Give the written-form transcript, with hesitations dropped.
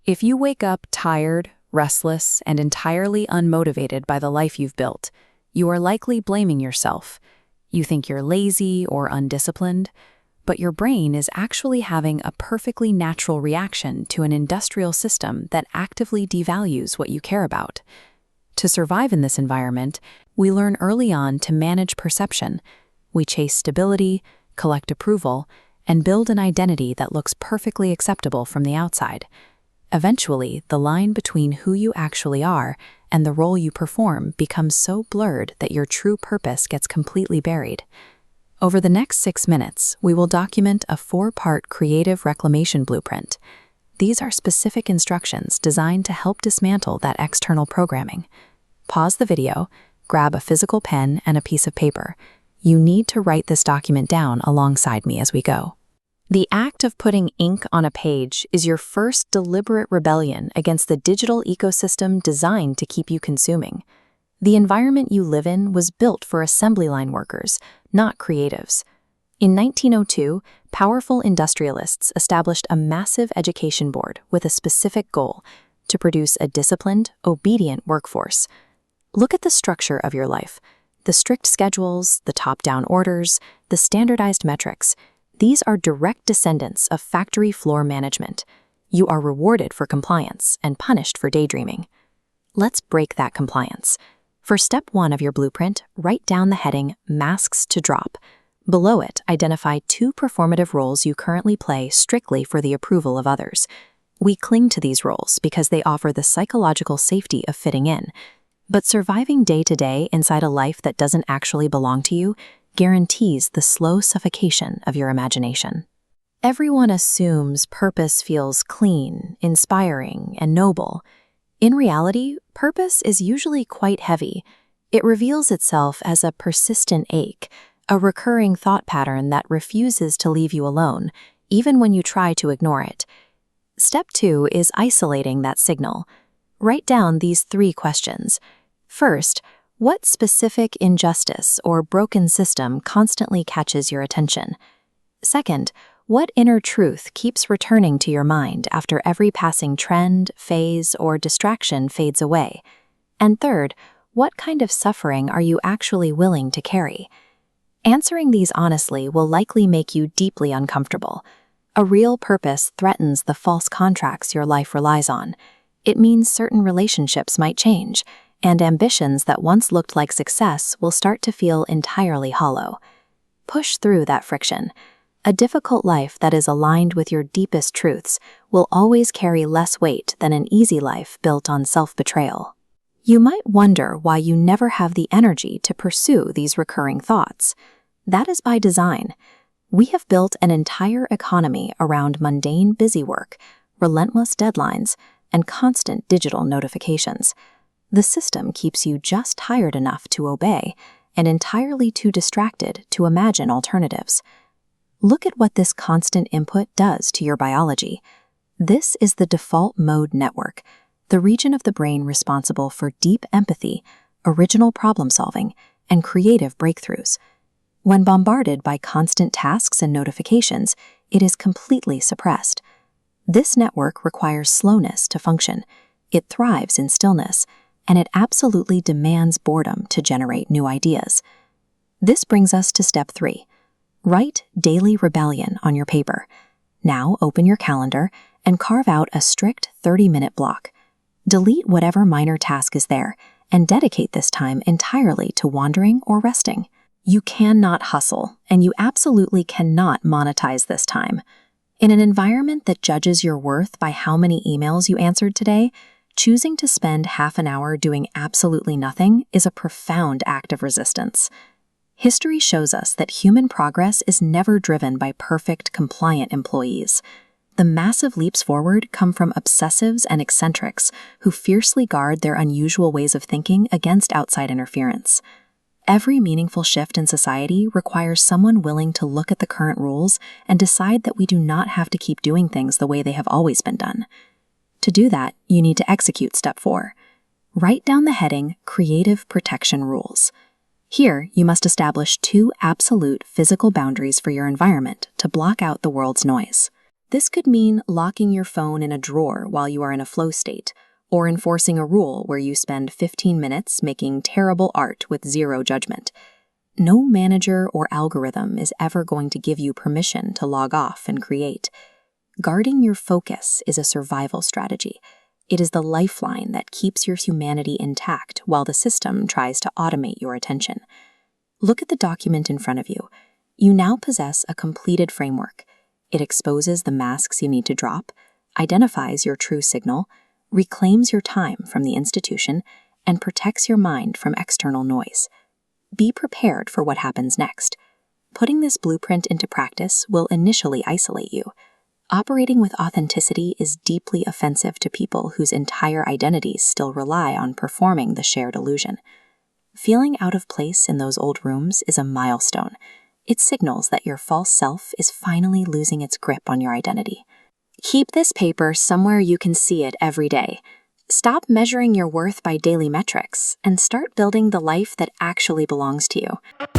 If you wake up tired, restless, and entirely unmotivated by the life you've built, you are likely blaming yourself. You think you're lazy or undisciplined, but your brain is actually having a perfectly natural reaction to an industrial system that actively devalues what you care about. To survive in this environment, we learn early on to manage perception. We chase stability, collect approval, and build an identity that looks perfectly acceptable from the outside. Eventually, the line between who you actually are and the role you perform becomes so blurred that your true purpose gets completely buried. Over the next 6 minutes, we will document a 4-part creative reclamation blueprint. These are specific instructions designed to help dismantle that external programming. Pause the video, grab a physical pen and a piece of paper. You need to write this document down alongside me as we go. The act of putting ink on a page is your first deliberate rebellion against the digital ecosystem designed to keep you consuming. The environment you live in was built for assembly line workers, not creatives. In 1902, powerful industrialists established a massive education board with a specific goal: to produce a disciplined, obedient workforce. Look at the structure of your life. The strict schedules, the top-down orders, the standardized metrics. These are direct descendants of factory floor management. You are rewarded for compliance and punished for daydreaming. Let's break that compliance. For step 1 of your blueprint, write down the heading "Masks to Drop." Below it, identify 2 performative roles you currently play strictly for the approval of others. We cling to these roles because they offer the psychological safety of fitting in. But surviving day to day inside a life that doesn't actually belong to you guarantees the slow suffocation of your imagination. Everyone assumes purpose feels clean, inspiring, and noble. In reality, purpose is usually quite heavy. It reveals itself as a persistent ache, a recurring thought pattern that refuses to leave you alone, even when you try to ignore it. Step 2 is isolating that signal. Write down these 3 questions. First, what specific injustice or broken system constantly catches your attention? Second, what inner truth keeps returning to your mind after every passing trend, phase, or distraction fades away? And third, what kind of suffering are you actually willing to carry? Answering these honestly will likely make you deeply uncomfortable. A real purpose threatens the false contracts your life relies on. It means certain relationships might change, and ambitions that once looked like success will start to feel entirely hollow. Push through that friction. A difficult life that is aligned with your deepest truths will always carry less weight than an easy life built on self-betrayal. You might wonder why you never have the energy to pursue these recurring thoughts. That is by design. We have built an entire economy around mundane busy work, relentless deadlines, and constant digital notifications. The system keeps you just tired enough to obey and entirely too distracted to imagine alternatives. Look at what this constant input does to your biology. This is the default mode network, the region of the brain responsible for deep empathy, original problem-solving, and creative breakthroughs. When bombarded by constant tasks and notifications, it is completely suppressed. This network requires slowness to function. It thrives in stillness, and it absolutely demands boredom to generate new ideas. This brings us to step 3. Write Daily Rebellion on your paper. Now open your calendar and carve out a strict 30-minute block. Delete whatever minor task is there and dedicate this time entirely to wandering or resting. You cannot hustle, and you absolutely cannot monetize this time. In an environment that judges your worth by how many emails you answered today, choosing to spend half an hour doing absolutely nothing is a profound act of resistance. History shows us that human progress is never driven by perfect, compliant employees. The massive leaps forward come from obsessives and eccentrics who fiercely guard their unusual ways of thinking against outside interference. Every meaningful shift in society requires someone willing to look at the current rules and decide that we do not have to keep doing things the way they have always been done. To do that, you need to execute step 4. Write down the heading Creative Protection Rules. Here, you must establish 2 absolute physical boundaries for your environment to block out the world's noise. This could mean locking your phone in a drawer while you are in a flow state, or enforcing a rule where you spend 15 minutes making terrible art with zero judgment. No manager or algorithm is ever going to give you permission to log off and create. Guarding your focus is a survival strategy. It is the lifeline that keeps your humanity intact while the system tries to automate your attention. Look at the document in front of you. You now possess a completed framework. It exposes the masks you need to drop, identifies your true signal, reclaims your time from the institution, and protects your mind from external noise. Be prepared for what happens next. Putting this blueprint into practice will initially isolate you. Operating with authenticity is deeply offensive to people whose entire identities still rely on performing the shared illusion. Feeling out of place in those old rooms is a milestone. It signals that your false self is finally losing its grip on your identity. Keep this paper somewhere you can see it every day. Stop measuring your worth by daily metrics and start building the life that actually belongs to you.